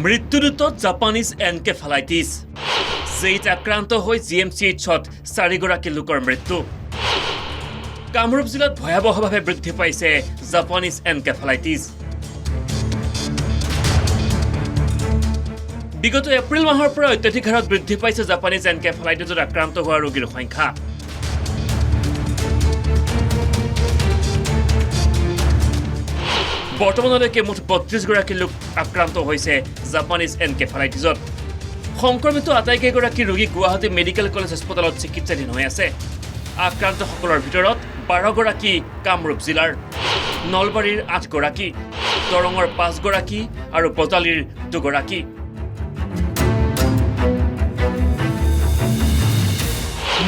মৃত্যুদূতত Japanese encephalitis যেইত আক্ৰান্ত হৈ জিএমচিএইচত 4গৰাকী লোকৰ মৃত্যু কামৰূপ জিলাত ভয়াৱহভাৱে বৃদ্ধি পাইছে জাপানিজ এনকেফেলাইটিছ বিগত এপ্ৰিল মাহৰ পৰা অত্যাধিক হাৰত বৃদ্ধি পাইছে জাপানিজ এনকেফেলাইটিছত আক্ৰান্ত হোৱা ৰোগীৰ সংখ্যা বৰ্তমানলৈকে মুঠ 32গৰাকী লোক আক্ৰান্ত হৈছে জাপানিজ এনকেফেলাইটিছত সংক্ৰমিত আটাইকেইগৰাকী ৰোগী গুৱাহাটী মেডিকেল কলেজ হাস্পতালত চিকিৎসাধীন হৈ আছে আক্ৰান্তসকলৰ ভিতৰত 12গৰাকী কামৰূপ জিলাৰ নলবাৰীৰ 8গৰাকী দৰঙৰ 5গৰাকী আৰু বজালীৰ 2গৰাকী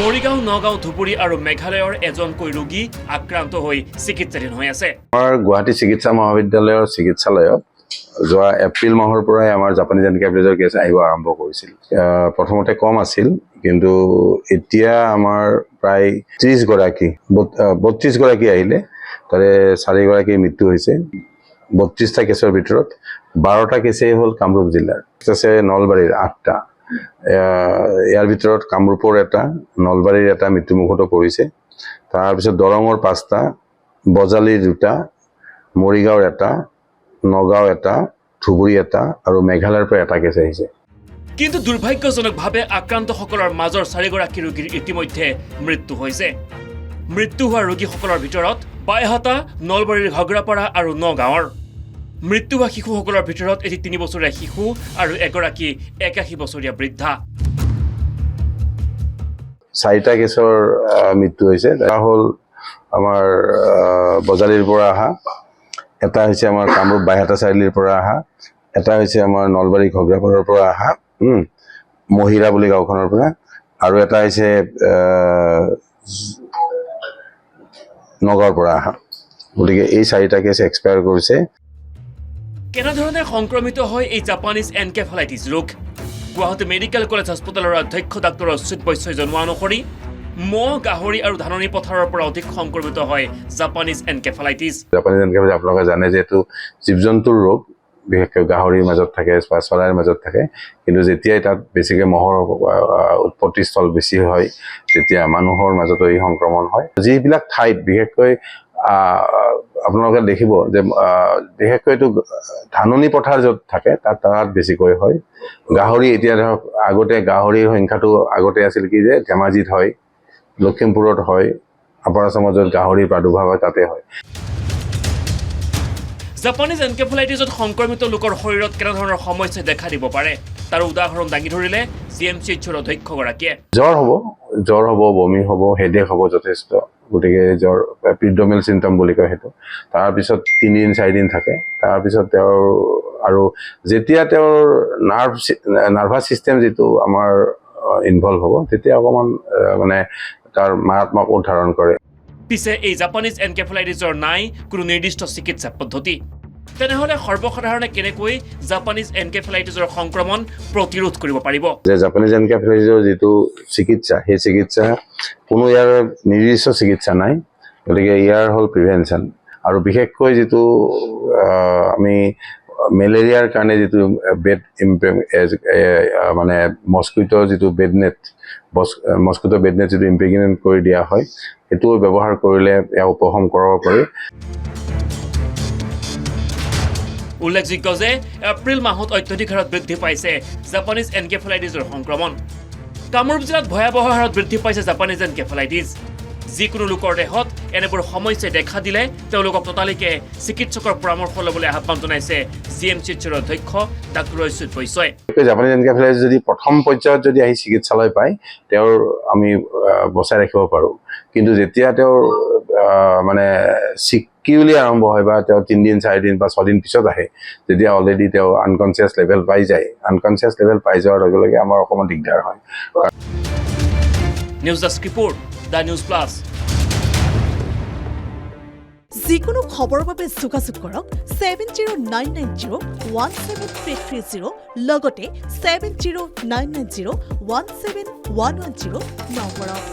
মৰিগাঁও নগাঁও ধুবুৰী আৰু মেঘালয়ৰ এজনকৈ ৰোগী আক্ৰান্ত হৈ চিকিৎসাধীন হৈ আছে আমাৰ গুৱাহাটী চিকিৎসা মহাবিদ্যালয়ৰ চিকিৎসালয়ত যোৱা এপ্ৰিল মাহৰ পৰাই আমাৰ জাপানিজ এনকেফেলাইটিছৰ কেছ আহিব আৰম্ভ কৰিছিল প্ৰথমতে কম আছিল কিন্তু এতিয়া আমাৰ প্ৰায় 32গৰাকী আহিলে তাৰে 4গৰাকীৰ মৃত্যু হৈছে 32টা কেছৰ ভিতৰত 12টা কেছেই হ'ল কামৰূপ জিলাৰ আছে নলবাৰীৰ 8টা ইয়াৰ ভিতৰত কামৰূপৰ এটা নলবাৰীৰ এটা মৃত্যুমুখত পৰিছে তাৰপিছত দৰঙৰ 5টা বজালীৰ 2টা মৰিগাঁৱৰ এটা নগাঁও এটা ধুবুৰী এটা আৰু মেঘালয়ৰ পৰা এটা কেছ আহিছে কিন্তু দুৰ্ভাগ্যজনকভাৱে আক্ৰান্তসকলৰ মাজৰ 4গৰাকী ৰোগীৰ ইতিমধ্যে মৃত্যু হৈছে মৃত্যু হোৱা ৰোগীসকলৰ ভিতৰত বাইহাটা নলবাৰীৰ ঘগ্ৰাপাৰা আৰু নগাঁৱৰ মৃত্যু হোৱা শিশুসকলৰ ভিতৰত এটি 3 বছৰীয়া শিশু আৰু এগৰাকী 81 বছৰীয়া বৃদ্ধা 4টা কেছৰ মৃত্যু হৈছে এটা হ'ল আমাৰ বজালীৰ পৰা অহা এটা হৈছে আমাৰ কামৰূপ বাইহাটা চাৰিআলিৰ পৰা অহা এটা হৈছে আমাৰ নলবাৰী ঘগ্ৰাপাৰাৰ পৰা অহা মহিৰা বুলি গাঁওখনৰ পৰা আৰু এটা হৈছে নগাঁৱৰ পৰা অহা গতিকে এই 4টা কেছ এক্সপায়াৰ কৰিছে কেনেধৰণে সংক্ৰমিত হয় এই জাপানিজ এনকেফেলাইটিছ ৰোগ গুৱাহাটী মেডিকেল কলেজ হাস্পতালৰ অধ্যক্ষ ডাক্তৰ অচ্যুত বৈশ্যই জনোৱা অনুসৰি মহ গাহৰি আৰু ধাননি পথাৰৰ পৰা অধিক সংক্ৰমিত হয় জাপানিজ এনকেফেলাইটিছ আপোনালোকে জানে যে এইটো জীৱ-জন্তুৰ ৰোগ বিশেষকৈ গাহৰিৰ মাজত থাকে বা চৰাইৰ মাজত থাকে কিন্তু যেতিয়াই তাত বেছিকৈ মহৰ উৎপত্তিস্থল বেছি হয় তেতিয়া মানুহৰ মাজতো এই সংক্ৰমণ হয় যিবিলাক ঠাইত বিশেষকৈ আপোনালোকে দেখিব যে বিশেষকৈ এইটো ধাননি পথাৰ য'ত থাকে তাত বেছিকৈ হয় গাহৰি এতিয়া ধৰক আগতে গাহৰিৰ সংখ্যাটো আগতে আছিল কি যে ধেমাজিত হয় লখিমপুৰত হয় আপাৰ আসামত য'ত গাহৰিৰ প্ৰাদুৰ্ভাৱ হয় তাতে হয় জাপানিজ এনকেফেলাইটিছত সংক্ৰমিত লোকৰ শৰীৰত কেনেধৰণৰ সমস্যা দেখা দিব পাৰে তাৰ উদাহৰণ দাঙি ধৰিলে জিএমচিএইচৰ অধ্যক্ষগৰাকীয়ে জ্বৰ হ'ব বমি হ'ব হেডেক হ'ব যথেষ্ট গতিকে জ্বৰ এপিডেমিয়েল চিম্পটম বুলি কয় সেইটো তাৰপিছত 3-4 দিন থাকে তাৰপিছত তেওঁৰ আৰু যেতিয়া তেওঁৰ নাৰ্ভাছ ছিষ্টেম যিটো আমাৰ ইনভলভ হ'ব তেতিয়া অকণমান মানে তাৰ মাৰাত্মক ৰূপ ধাৰণ কৰে পিছে এই জাপানিজ এনকেফেলাইটিছৰ নাই কোনো নিৰ্দিষ্ট চিকিৎসা পদ্ধতি তেনেহলে সৰ্বসাধাৰণে কেনেকৈ জাপানিজ এনকেফেলাইটিছৰ সংক্ৰমণ প্ৰতিৰোধ কৰিব পাৰিব যে জাপানিজ এনকেফেলাইটিছৰ যিটো চিকিৎসা সেই চিকিৎসা কোনো ইয়াৰ নিৰ্দিষ্ট চিকিৎসা নাই গতিকে ইয়াৰ হ'ল প্ৰিভেনশ্যন আৰু বিশেষকৈ যিটো আমি মেলেৰিয়াৰ কাৰণে যিটো বেড মানে মস্কিটো যিটো বেডনেট যিটো ইম্প্ৰেগনেট কৰি দিয়া হয় সেইটো ব্যৱহাৰ কৰিলে ইয়াক উপশম কৰাব পাৰি উল্লেখযোগ্য যে এপ্ৰিল মাহত অত্যাধিক হাৰত বৃদ্ধি পাইছে জাপানিজ এনকেফেলাইটিছৰ সংক্ৰমণ কামৰূপ জিলাত ভয়াৱহ হাৰত বৃদ্ধি পাইছে জাপানিজ এনকেফেলাইটিছ যিকোনো লোকৰ দেহত এনেবোৰ সমস্যাই দেখা দিলে তেওঁলোকক ততালিকে চিকিৎসকৰ পৰামৰ্শ ল'বলৈ আহ্বান জনাইছে জিএমচিএইচৰ অধ্যক্ষ ডাক্তৰ অচ্যুত বৈশ্যই জাপানিজ এনকেফেলাইটিছ যদি প্ৰথম পৰ্যায়ত যদি আহি চিকিৎসালয় পায় তেওঁৰ আমি বচাই ৰাখিব পাৰোঁ কিন্তু যেতিয়া তেওঁৰ মানে সিকিউলি আৰম্ভ হয় বা তেওঁ 3 দিন 4 দিন বা 6 দিন পিছত আহে যেতিয়া অলৰেডি তেওঁ আনকনচিয়াছ লেভেল পাই যায় আনকনচিয়াছ লেভেল পাই যোৱাৰ লগে লগে আমাৰ অকণমান দিগদাৰ হয় news desk report the news plus যিকোনো খবৰৰ বাবে যোগাযোগ কৰক 7099017330 লগতে 7099017110 নম্বৰত